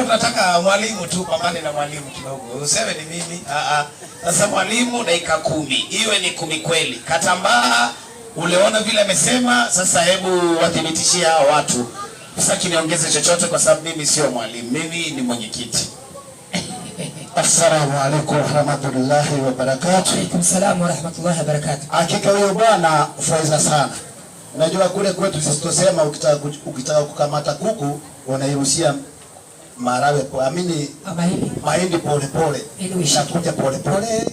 tunataka mwalimu tu pambane na mwalimu kidogo. Useme ni mimi. Sasa mwalimu dakika 10. Iwe ni 10 kweli. Katambaa uliona vile amesema, sasa hebu wathibitishie hao watu. Sasa niongeze chochote kwa sababu mimi sio mwalimu. Mimi ni mwenyekiti. Assalamu alaykum wa rahmatullahi wa barakatuh. Alaykum salaam wa rahmatullahi wa barakatuh. Hakika huyo bwana faiza sana. Unajua kule kwetu sisi tusema ukitaka kukamata kuku unairuhusia marawe kwa amini mahindi pole pole. Inakuja pole pole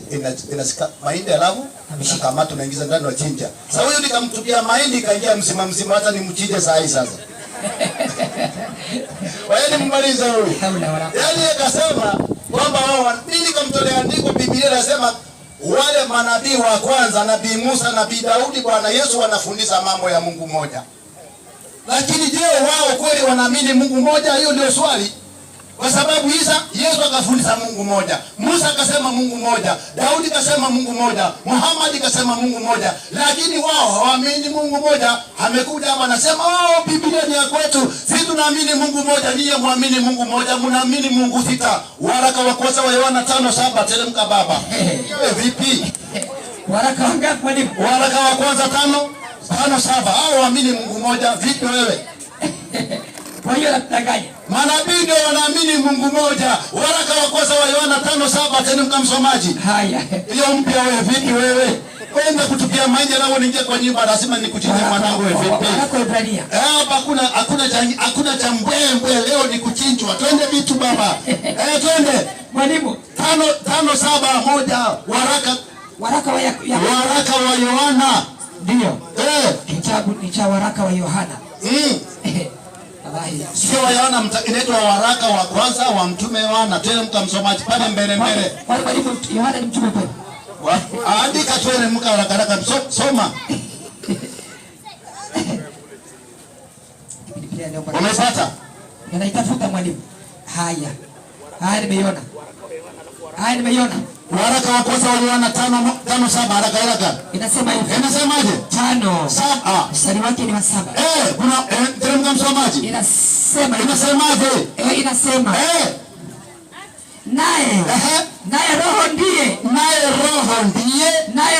inasika mahindi alafu kama tunaingiza ndani wa chinja. Sasa huyo nikamtupia mahindi kaingia mzima mzima hata nimchinje saa hii sasa. Wewe mmaliza huyo. Yaani akasema kwamba wao nini kamtolea andiko Biblia inasema wale manabii wa kwanza Nabii Musa, Nabii Daudi, Bwana Yesu wanafundisha mambo ya Mungu mmoja. Lakini je, wao kweli wanaamini Mungu mmoja? Hiyo ndio swali. Kwa sababu Yesu akafundisha Mungu mmoja, Musa akasema Mungu mmoja, Daudi akasema Mungu mmoja, Muhammad akasema Mungu mmoja, lakini wao hawaamini Mungu mmoja. Amekuja hapa anasema Biblia ni ya kwetu, sisi tunaamini Mungu mmoja. Nyinyi muamini Mungu mmoja, mnaamini Mungu sita. Waraka wa kwanza wa Yohana 5:7 teremka baba. Wewe vipi? Waraka wangapi mwalimu? Waraka wa kwanza 5:7. Hao waamini Mungu mmoja, vipi wewe? Kwa hiyo natanganya. Manabii ndio wanaamini Mungu mmoja. Waraka wa kwanza wa Yohana 5:7 teremka msomaji. Haya. Hiyo mpya wewe vipi wewe? Kwenda kutupia mahindi na niingie kwa nyumba lazima nikuchinje mwanangu wewe vipi? Waraka wa Ibrania. Hapa hakuna cha mbwembwe leo ni kuchinjwa. Twende vitu baba. Twende. Mwalimu 5:7 waraka wa Yohana. Ndio. Kitabu ni cha waraka wa Yohana. Sio wa Yohana, inaitwa waraka wa kwanza wa mtume Yohana. Teremka msomaji pale mbele. Mwalimu Yohana ni mtume kweli? Andika teremka haraka soma. Umepata? Ninaitafuta mwalimu. Haya nimeiona. Waraka wa kwanza wa Yohana 5:7 haraka. Inasema hivi. Inasemaje? 5:7. Mstari wake ni wa 7. Kuna teremka msomaji. Inasemaje? Inasema. Naye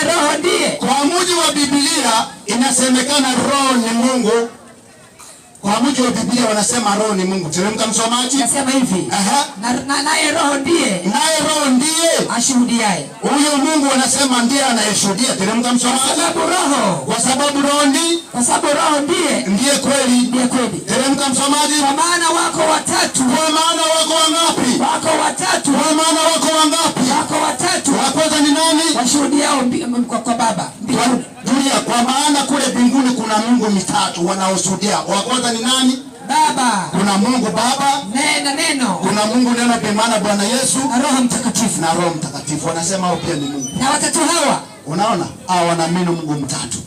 roho ndiye. Kwa mujibu wa Biblia inasemekana roho ni Mungu. Kwa mujibu wa Biblia wanasema roho ni Mungu. Teremka msomaji. Nasema hivi. Naye roho ndiye ashuhudiaye. Huyo Mungu wanasema ndiye anayeshuhudia. Teremka msomaji. Kwa sababu roho ndiye kweli. Teremka msomaji. Kwa maana wako watatu. Kwa maana wako wangapi? Wako watatu. Kwa maana wako wangapi? Wako watatu. Wa kwanza ni nani? Washuhudiao kwa Baba. Dunia, kwa maana kule mbinguni kuna Mungu mitatu wanaoshuhudia. Wa kwanza ni nani? Baba. Kuna Mungu Baba, Neno. Kuna Mungu Neno kwa maana Bwana Yesu na Roho Mtakatifu. Wanasema hao pia ni Mungu. Na watatu hawa, unaona? Hao wanaamini Mungu mtatu.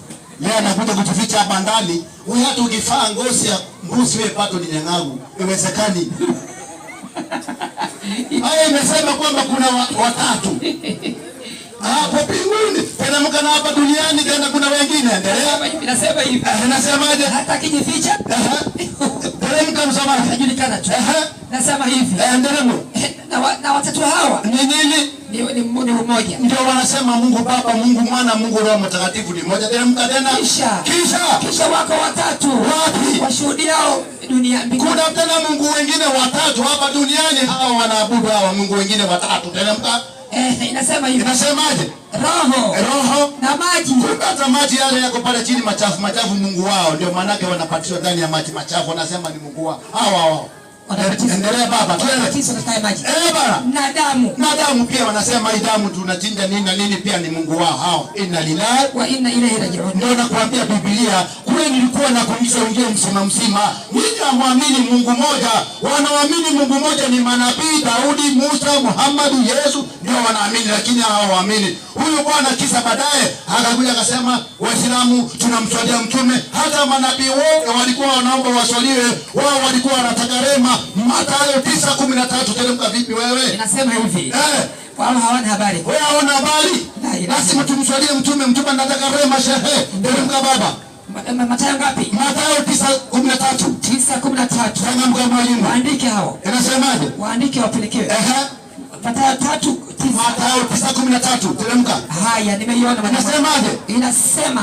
Leo anakuja kutuficha hapa ndani. Wewe hata ukifaa ngozi ya mbuzi wewe pato ni nyangagu. Iwezekani. Haya imesema kwamba kuna watatu. Hapo mbinguni, teremka na hapa duniani tena kuna wengine. Endelea. Nasema hivi. Nasemaje? Hata kijificha. Teremka msamaha. Hajulikana tu. Nasema hivi. Endelea. Na watatu hawa ni nini? Ni mmoja. Ndio wanasema Mungu Baba, Mungu Mwana, Mungu Roho Mtakatifu ni mmoja. Teremka tena. Kisha wako watatu. Wapi? Washuhudiao dunia mbinguni. Kuna tena Mungu wengine watatu hapa duniani. Hao wanaabudu hao Mungu wengine watatu. Teremka. Inasema hivi. Inasemaje? Roho na maji. Hata maji yale yako pale chini machafu Mungu wao. Ndio maana yake wanapatishwa ndani ya maji machafu, wanasema ni Mungu wao. Hao. Endelea baba. Baba. Na damu pia wanasema hii damu tunachinja nini na nini pia ni Mungu wao. Hao. Inna lillahi wa inna ilaihi raji'un. Ndio nakwambia Biblia, kule nilikuwa na kumisha uje mzima. Ninyi muamini Mungu mmoja. Wanaoamini Mungu mmoja ni manabii Daudi, Musa, Muhammad, Yesu ndio wanaamini, lakini hao waamini. Huyu bwana kisa baadaye akakuja akasema Waislamu tunamswalia mtume. Hata manabii wote walikuwa wanaomba waswaliwe, wao walikuwa wanataka rehema. Mathayo 9:13. Teremka vipi wewe? Inasema hivi. Wao hawana habari. Wewe hauna habari? Lazima tumswalie mtume. Mtume anataka rehema shehe. Teremka baba. Mathayo ngapi? Mathayo 9:13. 9:13. Sema mwalimu. Andike hapo. hao. Inasemaje? Waandike wapelekewe. Mathayo 3:9. Mathayo 9:13. Teremka. Haya, nimeiona maneno. Inasemaje?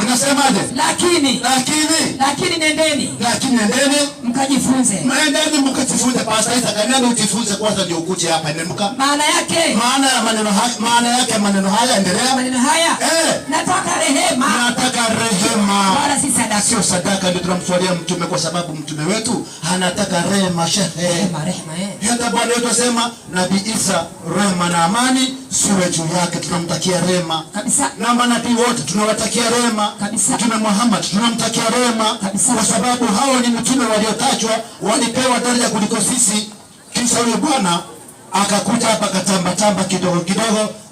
Inasemaje? Lakini nendeni mkajifunze. Nendeni mkajifunze. Pastor Isaac, nenda ujifunze kwanza ndio ukuje hapa. Teremka. Maana yake maneno haya endelea. Maneno haya. Nataka rehema. Wala si sadaka. Sio sadaka. Ndio tunamswalia mtume kwa sababu mtume wetu anataka rehema. Rehema. Hata Bwana wetu asema Nabii Isa, rehema na amani siwe juu yake. Tunamtakia rehema kabisa. Na manabii wote tunawatakia rehema kabisa. Mtume Muhammad tunamtakia rehema kabisa, kwa sababu hao ni mtume waliotajwa, walipewa daraja kuliko sisi. Kisha yule Bwana akakuja hapa katamba kidogo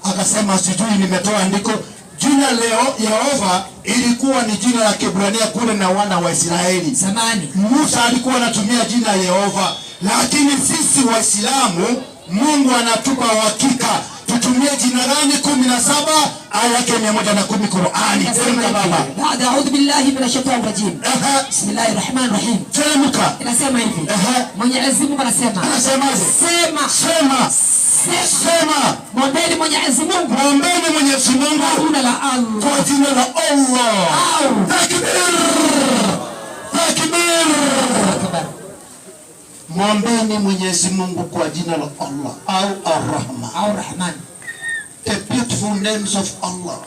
akasema sijui nimetoa andiko. Jina leo Yehova ilikuwa ni jina la Kiebrania kule na wana wa Israeli zamani. Musa alikuwa anatumia jina Yehova, lakini sisi Waislamu Mungu anatupa uhakika tutumie jina gani? 17 aya yake 110 Qur'ani. Teremka baba. Baada a'udhu billahi minash shaitani rajim. Bismillahir rahmanir rahim. Teremka. Inasema hivi. Mwenyezi Mungu anasema. Anasemaje? Sema. Mwombeni Mwenyezi Mungu. Kwa jina la Allah. Takbir. Mwombeni Mwenyezi Mungu kwa jina la Allah au Ar-Rahman. The beautiful names of Allah,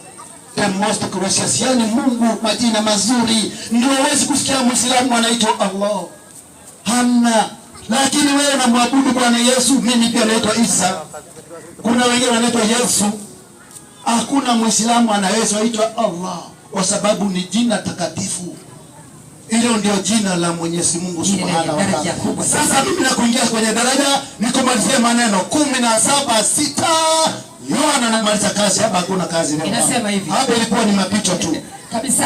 the most gracious. Yani Mungu majina mazuri. Ndio huwezi kusikia Muislamu anaitwa Allah. Hamna. Lakini wewe unamwabudu Bwana Yesu. Mimi pia naitwa Isa. Kuna wengine wanaitwa Yesu. Hakuna Muislamu anaweza kuitwa Allah kwa sababu ni jina takatifu. Hilo ndio jina la Mwenyezi Mungu Subhanahu wa Ta'ala. Sasa mimi nakuingia kwenye daraja nikumalizie maneno 17:6. Yohana anamaliza kazi hapa, hakuna kazi leo. Inasema hivi. Hapa ilikuwa ni mapito tu. Kabisa.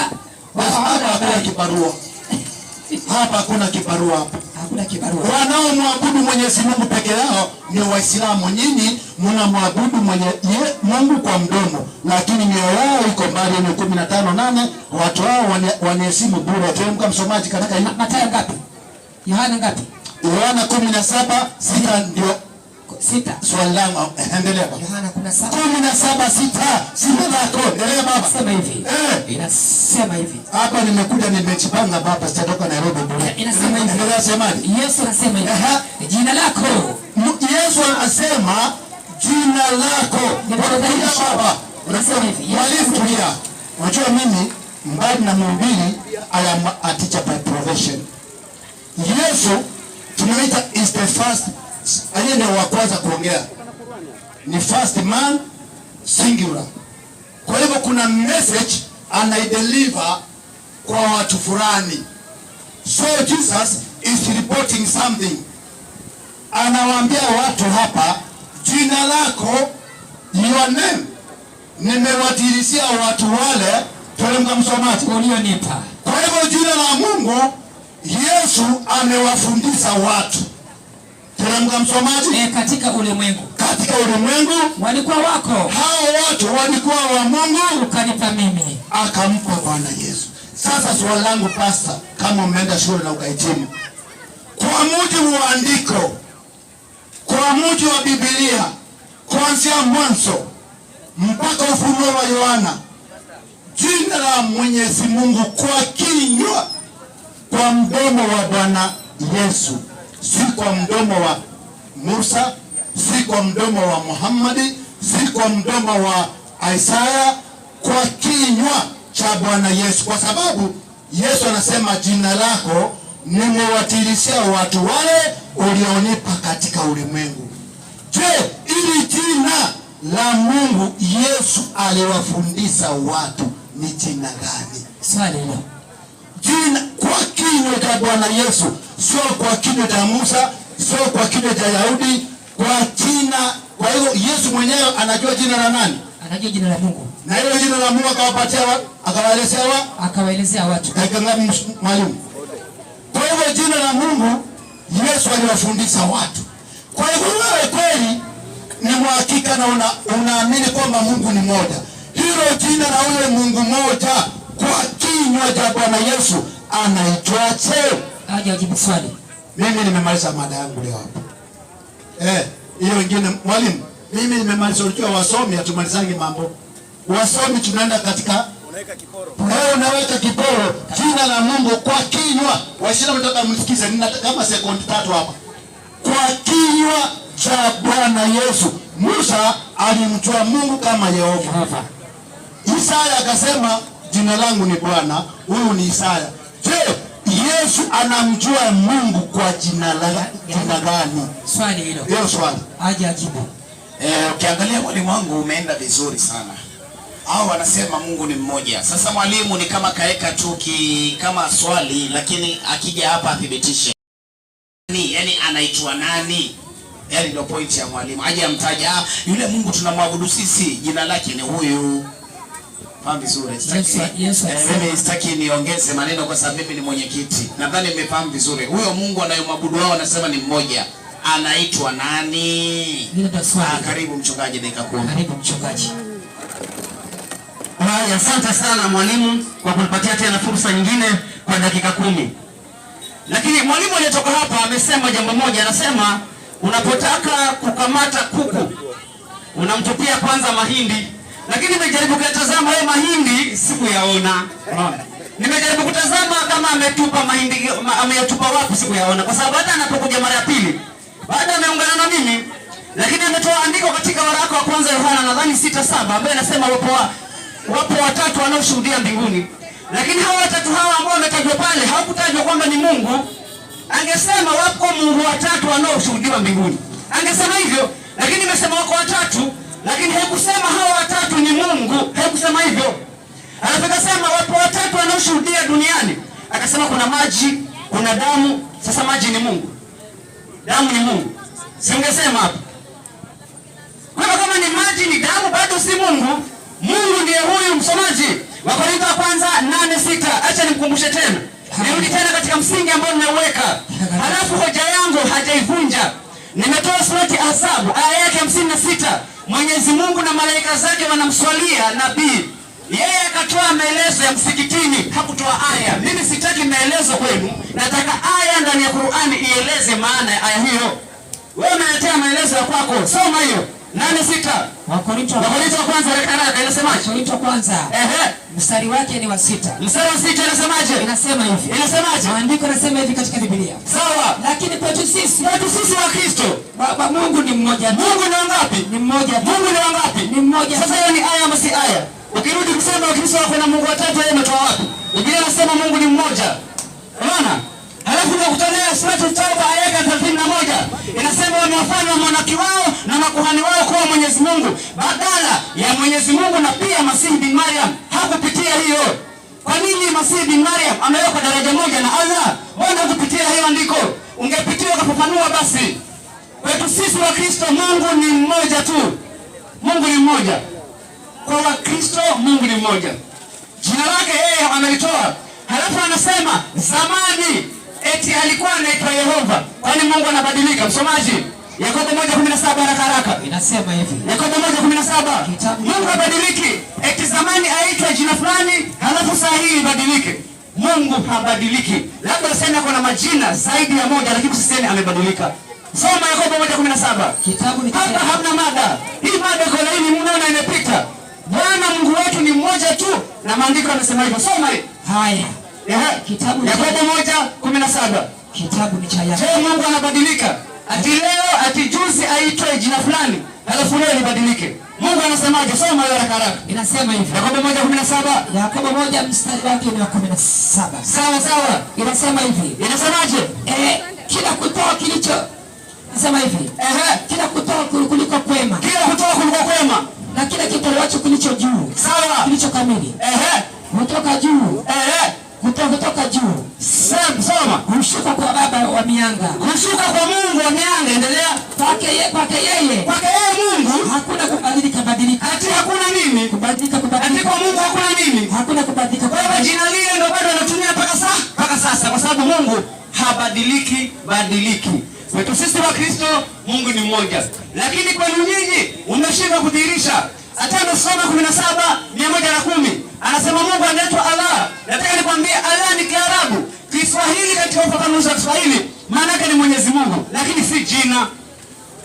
Hapa hakuna kibarua. Hakuna kibarua. Wanaomwabudu Mwenyezi Mungu peke yao ni Waislamu. Nyinyi mnamwabudu Mungu kwa mdomo, lakini mioyo yao iko mbali. Ni 15:8. Watu hao wanaheshimu bure. Teremka msomaji katika Mathayo ngapi? Yohana ngapi? Yohana 17:6 ndio 6. Swali langu endelea baba. Yohana 17:6. Sina lako. Endelea baba. Sema hivi. Inasema hivi. Hapa nimekuja nimejipanga baba, sitatoka Nairobi bure. Inasema hivi. Endelea semaje? Yesu anasema hivi. Jina lako. Yesu anasema jina lako. Baba. Unasema hivi. Mwalimu tulia. Unajua mimi mbali na mhubiri, I am a teacher by profession. Yesu tunaita is the first. Aliye ni wa kwanza kuongea. Ni first man singular. Kwa hivyo kuna message anaideliver kwa watu fulani. So Jesus is reporting something. Anawaambia watu hapa, jina lako, your name, nimewatirisia watu wale. Teremka msomaji ulionipa. Kwa hivyo jina la Mungu Yesu amewafundisha watu. Teremka msomaji. Katika ulimwengu walikuwa wako. Hao watu walikuwa wa Mungu, ukanipa mimi, akampa Bwana Yesu. Sasa swali langu pastor, kama umeenda shule na ukahitimu, kwa mujibu wa andiko, kwa mujibu wa Biblia, kuanzia mwanzo mpaka Ufunuo wa Yohana, jina la Mwenyezi Mungu kwa kinywa, kwa mdomo wa Bwana Yesu, si kwa mdomo wa Musa, si kwa mdomo wa Muhammadi, si kwa mdomo wa Isaya, kwa kinywa cha Bwana Yesu. Kwa sababu Yesu anasema jina lako nimewatirishia watu wale ulionipa katika ulimwengu. Je, ili jina la Mungu Yesu aliwafundisha watu ni jina gani? Swali hilo. Jina kwa kinywa cha Bwana Yesu, sio kwa kinywa cha Musa, sio kwa kinywa cha Yahudi, kwa jina. Kwa hiyo Yesu mwenyewe anajua jina la nani? Anajua jina la Mungu. Na hilo jina la Mungu akawaelezea watu. Mwalimu. Kwa hivyo jina la Mungu Yesu aliwafundisha watu. Kwa hivyo wewe kweli ni mhakika na unaamini kwamba Mungu ni moja. Hilo jina la ule Mungu moja kwa kinywa cha Bwana Yesu anaitwaje? Aje ajibu swali. Mimi nimemaliza mada yangu leo hapa. Hiyo wengine mwalimu, mimi nimemaliza ukiwa wasomi hatumalizangi mambo. Wasomi tunaenda katika unaweka kiporo. Unaweka kiporo jina la Mungu kwa kinywa. Washina mtaka msikize, ninataka kama sekondi 3 hapa. Kwa kinywa cha Bwana Yesu. Musa alimjua Mungu kama Yehova. Isaya akasema jina langu ni Bwana. Huyu ni Isaya. Je, Yesu anamjua Mungu kwa jina gani? Swali hilo. Hiyo swali. Aje ajibu. Ukiangalia mwalimu wangu umeenda vizuri sana. Hao wanasema Mungu ni mmoja. Sasa mwalimu ni kama kaeka tu kama swali, lakini akija hapa athibitishe. Yaani anaitwa nani? Yaani ndio point ya mwalimu. Aje amtaja yule Mungu tunamwabudu sisi, jina lake ni huyu. Fahamu vizuri. Mimi sitaki niongeze maneno kwa sababu mimi ni mwenyekiti. Nadhani mmefahamu vizuri. Huyo Mungu anayemwabudu wao anasema ni mmoja. Anaitwa nani? Karibu mchungaji, dakika 10. Karibu mchungaji. Asante sana mwalimu kwa kunipatia tena fursa nyingine kwa dakika 10. Lakini mwalimu aliyetoka hapa amesema jambo moja, anasema unapotaka kukamata kuku unamtupia kwanza mahindi. Lakini nimejaribu kutazama yale mahindi sikuyaona. Nimejaribu kutazama kama ametupa mahindi, ametupa wapi sikuyaona, kwa sababu hata anapokuja mara ya pili baada ameungana na mimi, lakini ametoa andiko katika waraka wa kwanza Yohana nadhani 6:7 ambaye anasema wapo watatu wanaoshuhudia mbinguni. Lakini hawa watatu hawa ambao wametajwa pale hawakutajwa kwamba ni Mungu. Angesema wapo Mungu watatu wanaoshuhudia mbinguni, angesema hivyo, lakini nimesema wako watatu, lakini hakusema hawa watatu ni Mungu, hakusema hivyo. Anapokasema wapo watatu wanaoshuhudia duniani, akasema kuna maji, kuna damu. Sasa maji ni Mungu, damu ni Mungu, singesema hapo. Kwa kama ni maji ni damu bado si Mungu. Mungu ndiye huyu. Msomaji wa Korintho wa kwanza 8:6. Acha nimkumbushe tena, nirudi tena katika msingi ambao nimeuweka, halafu hoja yangu hajaivunja. Nimetoa surati Ahzab aya yake 56. Mwenyezi Mungu na malaika zake wanamswalia nabii. Yeye akatoa maelezo ya msikitini, hakutoa aya. Mimi sitaki maelezo kwenu, nataka aya ndani ya Qur'ani ieleze maana ya aya hiyo. Wewe unaletea maelezo ya kwako, soma hiyo 8:6. Wakorintho wa kwanza haraka inasemaje? Wakorintho kwanza. Mstari wake ni wa 6. Mstari wa 6 inasemaje? Inasema hivi. Inasemaje? Maandiko yanasema hivi katika Biblia. Sawa. Lakini kwetu sisi wa Kristo, Baba Mungu ni mmoja. Mungu ni wangapi? Ni mmoja. Mungu ni wangapi? Ni mmoja. Sasa hiyo ni aya ama si aya? Ukirudi kusema Wakristo wako na Mungu watatu, yeye umetoa wapi? Biblia inasema Mungu ni mmoja. Unaona? Halafu nakutolea surati Tauba aya ya 31. Inasema wamewafanya monaki wao na makuhani wao kuwa Mwenyezi Mungu badala ya Mwenyezi Mungu, na pia Masihi bin Maryam hakupitia hiyo. Kwa nini Masihi bin Maryam amewekwa daraja moja na Allah? Mbona kupitia hiyo andiko? Ungepitia ukafafanua basi. Kwetu sisi wa Kristo Mungu ni mmoja tu. Mungu ni mmoja. Kwa Wakristo Mungu ni mmoja. Jina lake yeye amelitoa. Halafu anasema zamani eti alikuwa anaitwa Yehova. Kwani Mungu anabadilika? Msomaji, Yakobo 1:17 haraka. Inasema hivi. Yakobo 1:17. Mungu habadiliki. Eti zamani aitwa jina fulani, halafu saa hii ibadilike. Mungu habadiliki. Labda sema kuna majina zaidi ya moja, lakini sisi amebadilika. Soma Yakobo 1:17. Kitabu ni hapa hamna mada. Hii mada kwa nini mnaona imepita? Bwana Mungu wetu ni mmoja tu na maandiko yanasema hivyo. Soma hii. Haya. Kitabu Yakobo 1:17. Kitabu ni cha Yakobo. Je, Mungu anabadilika? Ati leo ati juzi aitwe jina fulani, halafu leo libadilike. Mungu anasemaje? Soma hiyo haraka. Inasema hivi. Yakobo 1:17. Yakobo 1 mstari wake ni wa 17. Sawa. Inasema hivi. Inasemaje? Kila kutoa kilicho. Nasema hivi. Kila kutoa kuliko kwema. Kila kutoa kuliko kwema. Na kila kitolewacho kilicho juu. Sawa. Kilicho kamili. Kutoka juu. Kutoka juu. Soma. Hushuka kwa Baba wa mianga. Hushuka kwa Mungu wa mianga. Endelea. Kwake yeye Mungu hakuna kubadilika. Ati hakuna nini? Kubadilika. Ati kwa Mungu hakuna nini? Hakuna kubadilika. Kwa hivyo jina lile ndio bado anatumia mpaka sasa, kwa sababu Mungu habadiliki. Kwetu sisi wa Kristo Mungu ni mmoja. Lakini kwa nyinyi umeshindwa kudhihirisha. Hata Soma 17:110 anasema Mungu anaitwa Allah. Nataka nikwambie Allah ni Kiarabu. Kiswahili katika ufafanuzi wa Kiswahili maana yake ni Mwenyezi Mungu, lakini si jina.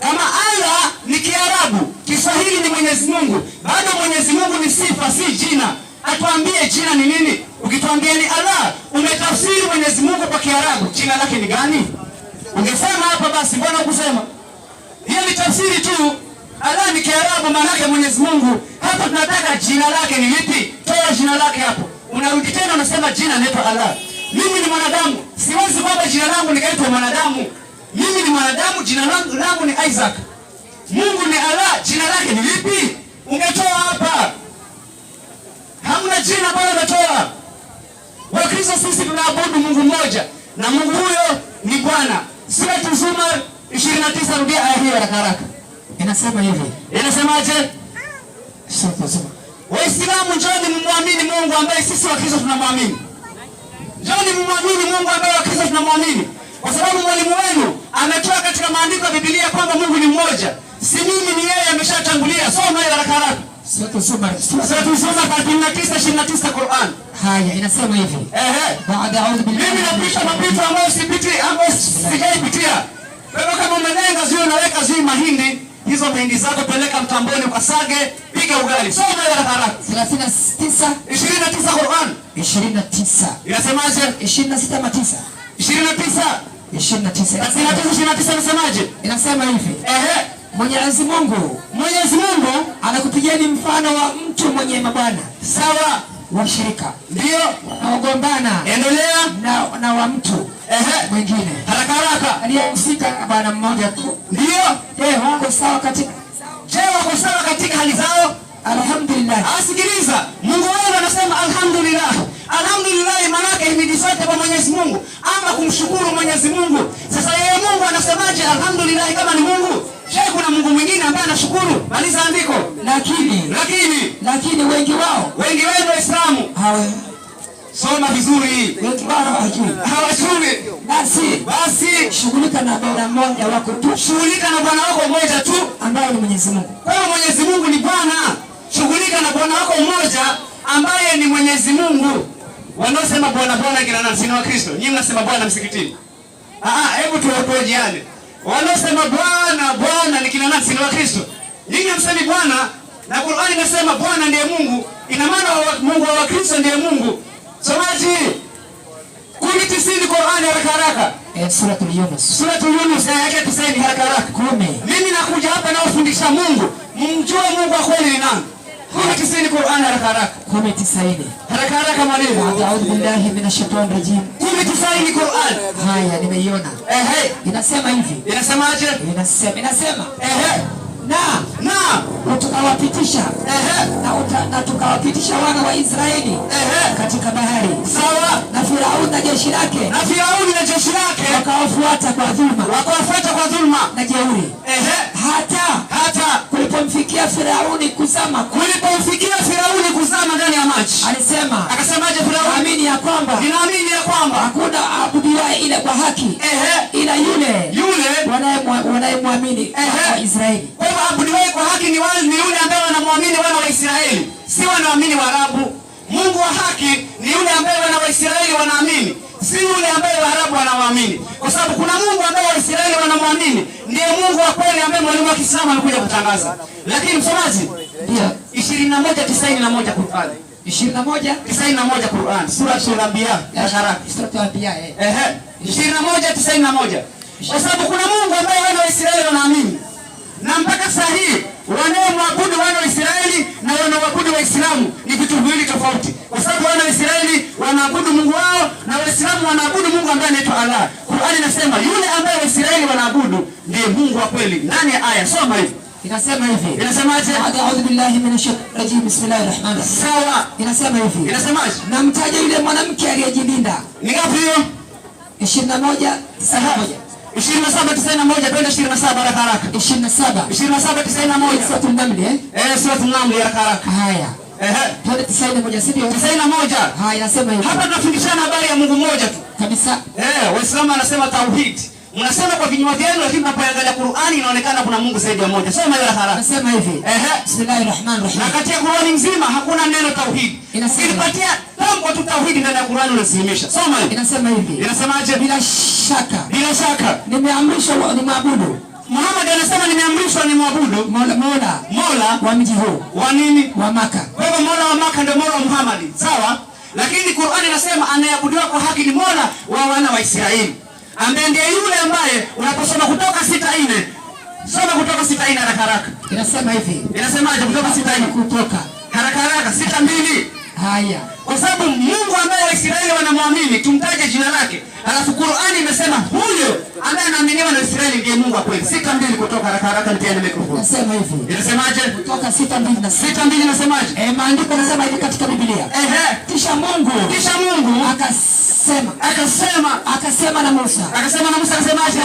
Kama Allah ni Kiarabu, Kiswahili ni Mwenyezi Mungu, bado Mwenyezi Mungu ni sifa, si jina. Atuambie jina ni nini? Ukituambia ni Allah, umetafsiri Mwenyezi Mungu kwa Kiarabu, jina lake ni gani? Ungesema hapa basi, mbona ukusema? Hiyo ni tafsiri tu. Allah ni Kiarabu, maana yake Mwenyezi Mungu. Hapa tunataka jina lake ni lipi? Toa jina lake hapo. Unarudi tena unasema jina linaitwa Allah. Mimi ni mwanadamu, siwezi kwamba jina langu likaitwa mwanadamu. Mimi ni mwanadamu, jina langu ni Isaac. Mungu ni Allah, jina lake ni lipi? Ungetoa hapa. Hamna jina bado unatoa. Wakristo sisi tunaabudu Mungu mmoja, na Mungu huyo ni Bwana. Sura Zumar 29, rudia aya hiyo haraka haraka. Inasema hivi. Inasemaje? Sura Zumar. Waislamu, njoni mumwamini Mungu ambaye sisi Wakristo tunamwamini. Njoni mumwamini Mungu ambaye Wakristo tunamwamini. Kwa sababu mwalimu wenu ametoa katika maandiko ya Biblia kwamba Mungu ni mmoja. Si mimi, ni yeye, ameshatangulia. Soma hiyo haraka haraka. Sura Zumar. Sura Zumar 29:29 Qur'an. Haya, inasema hivi. Baada a'udhu billahi. Mimi napisha mapito ambayo sipiti, ambayo sijaipitia. Wewe kama umelenga zio, naweka zio mahindi, hizo mahindi zako peleka mtamboni ukasage, piga ugali. Soma hiyo haraka haraka. 29 Qur'an. 29. Inasemaje? 26 ama 9? 29. 29 inasemaje? Inasema hivi. Mwenyezi Mungu anakupigieni mfano wa mtu mwenye mabwana. Sawa. Washirika. Ndio. Na wagombana. Endelea. Na wa mtu mwingine. Haraka haraka. Aliyehusika na bwana mmoja tu. Ndio. Wako sawa katika hali zao? Alhamdulillah. Asikiliza. Mungu wao anasema alhamdulillah. Alhamdulillah maana yake himidi zote kwa Mwenyezi Mungu, ama kumshukuru Mwenyezi Mungu. Sasa yeye Mungu anasemaje alhamdulillah kama ni Mungu? Je, kuna Mungu mwingine ambaye anashukuru? Maliza andiko. Lakini wengi wenu Waislamu soma vizuri. Wengi wao hawajui. Basi shughulika na bwana mmoja wako tu. Shughulika na bwana wako mmoja tu ambaye ni Mwenyezi Mungu. Kwa hiyo Mwenyezi Mungu ni Bwana. Shughulika na bwana wako mmoja ambaye ni Mwenyezi Mungu. Wanaosema bwana kina nani? Si Wakristo. Nyinyi mnasema bwana msikitini. Hebu tuopojiane. Wanaosema bwana ni kina nani? Si Wakristo. Nyinyi msemi bwana, na Qur'ani inasema Bwana ndiye Mungu. Ina maana Mungu wa Wakristo ndiye Mungu. Somaji 10:90 Qur'ani haraka haraka. Suratul Yunus aya yake 90 haraka haraka. 10. Mimi nakuja hapa na kufundisha Mungu. Mumjue Mungu wa kweli ni nani? 10:90 Qur'ani haraka haraka. 10:90. Haraka haraka mwalimu. A'udhu billahi minash shaitani rajim. 10:90 Qur'an. Haya, nimeiona. Inasema hivi. Inasemaje? Inasema. Na tukawapitisha na tukawapitisha wana wa Israeli katika bahari. Sawa. Na Firauni na jeshi lake wakawafuata kwa dhulma na jeuri. Hata kulipomfikia Firauni kuzama ndani ya maji. Akasemaje Firauni? Ninaamini ya kwamba hakuna abudiwaye ila kwa haki ila yule wanayemwamini wa Israeli. Kwa hivyo abudiwaye kwa haki ni yule ambaye wanamwamini wana wa Israeli, si wanaamini Waarabu. Mungu wa haki ni yule ambaye wana wa Israeli wanaamini, si yule ambaye Waarabu wanaamini. Kwa sababu kuna Mungu ambaye Waisraeli wanamwamini, ndiye Mungu wa kweli ambaye mwalimu wa Kiislamu anakuja kutangaza. Lakini msomaji, 21:91 Qur'an. 21:91 Qur'an. Sura Al-Anbiya. Sura Al-Anbiya. 21:91. Kwa sababu kuna Mungu ambaye wana wa Israeli wanaamini. Na mpaka saa hii wanaomwabudu wana wa Israeli na wanaoabudu Waislamu ni vitu viwili tofauti. Kwa sababu wana wa Israeli wanaabudu Mungu wao na Waislamu wanaabudu Mungu ambaye anaitwa Allah. Qur'ani inasema yule ambaye Waisraeli wanaabudu ndiye Mungu wa kweli. Ndani ya aya soma hivi. Inasema hivi. Inasemaje? A'udhu billahi minash shaitani rajim. Bismillahir rahmanir rahim. Sawa. Inasema hivi. Inasemaje? Na mtaje yule mwanamke aliyejilinda. Ni ngapi hiyo? 21:91. 27:91 twende 27 haraka haraka. 27:91 Suratul Naml. Suratul Naml haraka haraka. Haya. Twende 91 sio? 91. Haya, inasema hivi. Hapa tunafundishana habari ya Mungu mmoja tu. Kabisa. Waislamu wanasema tauhid. Mnasema kwa vinywa vyenu, lakini tunapoangalia Qur'ani inaonekana kuna Mungu zaidi ya mmoja. Soma hiyo haraka. Nasema hivi. Bismillahir rahmanir rahim. Na katika Qur'ani nzima hakuna neno tauhid. Ilipatia tamko tu tauhid ndani ya Qur'ani unasilimisha. Soma hiyo. Inasema hivi. Inasemaje? Bila shaka. Nimeamrishwa nimwabudu. Muhammad anasema Anasema nimeamrishwa ni mwabudu Mola wa mji huu. Wa nini? Wa Maka. Kwa hivyo Mola wa Maka ndio Mola wa Muhammad. Sawa? Lakini Qur'ani inasema anayeabudiwa kwa haki ni Mola wa wana wa Israeli. Ambaye ndiye yule ambaye unaposoma Kutoka 6:4. Soma Kutoka 6:4 haraka haraka. Inasema hivi. Inasemaje Kutoka 6:4? Kutoka. Haraka haraka 6:2. Haya. Kwa sababu Mungu ambaye Waisraeli wanamwamini tumtaje jina lake. Alafu Qur'ani imesema huyo ambaye anaaminiwa na Israeli ndiye Mungu wa kweli. 6:2 Kutoka haraka haraka nitiane mikrofoni. Inasema hivi. Inasemaje? Kutoka 6:2 na 6:2 inasemaje? Maandiko yanasema hivi katika Biblia. Kisha Mungu akasema na Musa. Akasemaje?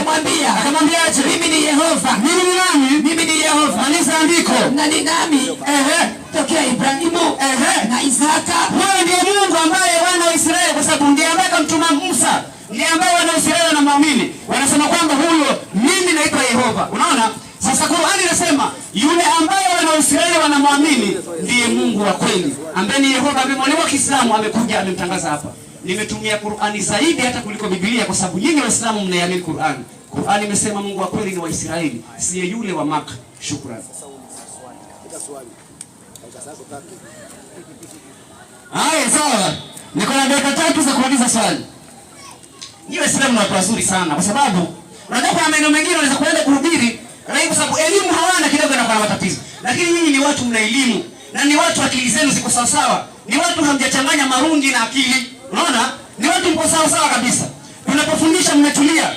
Akamwambiaje? Mimi ni Yehova. Mimi ni nani? Mimi ni Yehova. Kanisa andiko. Na ni nami. Tokea Ibrahimu na Isaka. Huyo ndiye Mungu ambaye wana wa Israeli, kwa sababu ndiye ambaye akamtuma Musa. Ndiye ambaye wana wa Israeli wanamwamini. Wanasema kwamba huyo mimi naitwa Yehova. Unaona? Sasa Qur'ani inasema yule ambaye wana wa Israeli wanamwamini ndiye Mungu wa kweli. Ambaye ni Yehova, ambaye mwalimu wa Kiislamu amekuja amemtangaza hapa. Nimetumia Qur'ani zaidi hata kuliko Biblia kwa sababu nyinyi Waislamu mnaiamini Qur'ani. Qur'ani imesema Mungu wa kweli ni wa Israeli, si yule wa Maka. Shukrani. Haya, sawa. Niko na dakika 3 za kuuliza swali. Nyinyi Waislamu ni watu wazuri sana kwa sababu unajua kwa maneno mengine unaweza kuenda kuhubiri, lakini kwa sababu elimu hawana kidogo na kuna matatizo. Lakini nyinyi ni watu mna elimu na ni watu akili zenu ziko sawa sawa. Ni watu hamjachanganya marungi na akili. Unaona? Ni watu mko sawa sawa kabisa. Tunapofundisha mmetulia.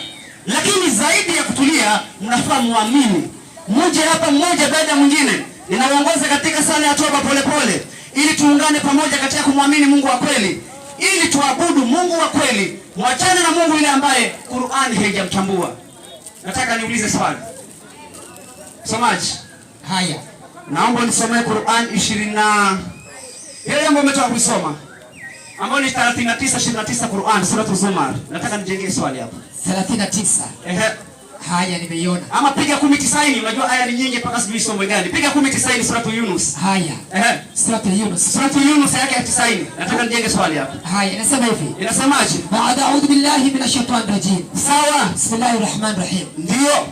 Lakini zaidi ya kutulia mnafaa muamini. Mmoja hapa mmoja baada ya mwingine. Ninawaongoza katika sala ya toba polepole ili tuungane pamoja katika kumwamini Mungu wa kweli, ili tuabudu Mungu wa kweli, mwachane na Mungu yule ambaye Qur'ani haijamtambua. Nataka niulize swali. Somaji. Haya. Naomba nisomee Qur'an 20 na ile ambayo umetoka kusoma, ambayo ni 39:29 Qur'an sura Az-Zumar. Nataka nijengee swali hapa. 39. Haya, nimeiona. Ama piga 10:90, unajua aya ni nyingi mpaka sijui somo gani. Piga 10:90 sura Yunus. Haya. Sura Yunus. Sura Yunus yake ya 90. Nataka nijenge swali hapa. Haya, inasema hivi. Inasemaje? Baada a'udhu billahi minash shaitani rajim. Sawa. Bismillahir rahmanir rahim. Ndio.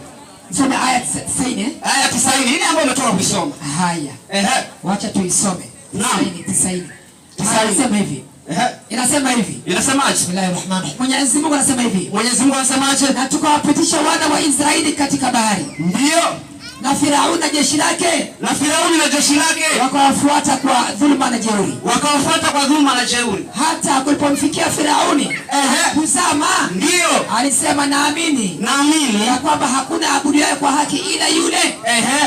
Soma aya 90. Aya 90 ile ambayo umetoka kusoma. Haya. Wacha tuisome. 90. Inasema hivi. Inasema hivi. Inasemaje? Bismillahirrahmanirrahim. Mwenyezi Mungu anasema hivi. Mwenyezi Mungu anasemaje? Na tukawapitisha wana wa Israeli katika bahari. Ndio. Na Firauni na jeshi lake. Wakawafuata kwa dhulma na jeuri. Hata kulipomfikia Firauni kuzama. Ndio. Alisema naamini ya kwamba hakuna abudiwaye kwa haki ila yule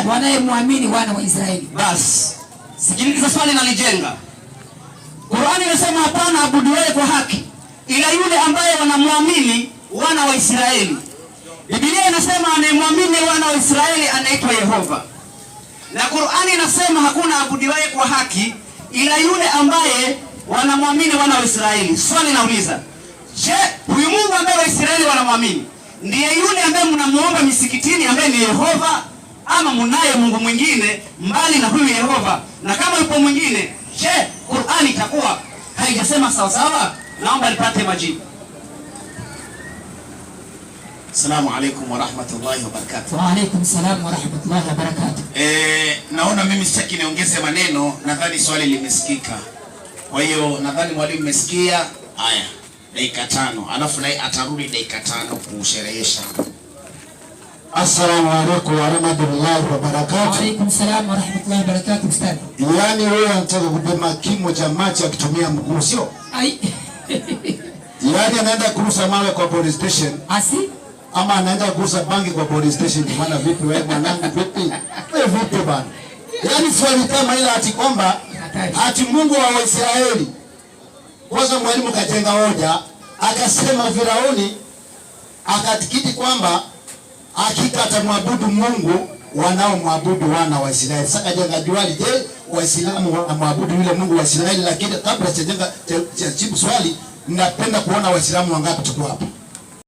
wanayemwamini wana wa Israeli. Basi. Sikiliza swali na lijenga. Qur'ani inasema hapana abudiwaye kwa haki ila yule ambaye wanamwamini wana wa Israeli. Biblia inasema anayemwamini wana wa Israeli anaitwa Yehova. Na Qur'ani inasema hakuna abudiwaye kwa haki ila yule ambaye wanamwamini wana wa Israeli. Swali nauliza, je, huyu Mungu ambaye Waisraeli wanamwamini ndiye yule ambaye mnamuomba misikitini ambaye ni Yehova, ama mnaye Mungu mwingine mbali na huyu Yehova? Na kama yupo mwingine, je, Qur'ani itakuwa haijasema sawa sawa? Naomba nipate majibu. Assalamu alaykum wa rahmatullahi wa barakatuh. Wa alaykum salam wa rahmatullahi wa barakatuh. Naona mimi sitaki niongeze maneno, nadhani swali limesikika. Kwa hiyo nadhani mwalimu mmesikia. Haya, dakika 5. Alafu naye atarudi dakika 5 kusherehesha. Assalamu alaykum wa rahmatullahi wa barakatuh. Wa alaykum salam wa rahmatullahi wa barakatuh ustadi. Yaani wewe unataka kupima kimo cha maji akitumia mguu, sio? Ai. Yaani anaenda kurusa mawe kwa police station. Asi? Ama anaenda kurusa bangi kwa police station. Maana vipi wewe mwanangu, vipi? Wewe vipi bana? Yaani swali kama ile ati kwamba ati Mungu wa Waisraeli. Kwanza mwalimu kajenga hoja, akasema Firauni akatikiti kwamba hakika atamwabudu Mungu wanaomwabudu wana wa Israeli. Sasa jenga juali, je, Waislamu wanamwabudu yule Mungu wa Israeli? Lakini kabla sijajenga jibu swali, ninapenda kuona Waislamu wangapi tuko hapa.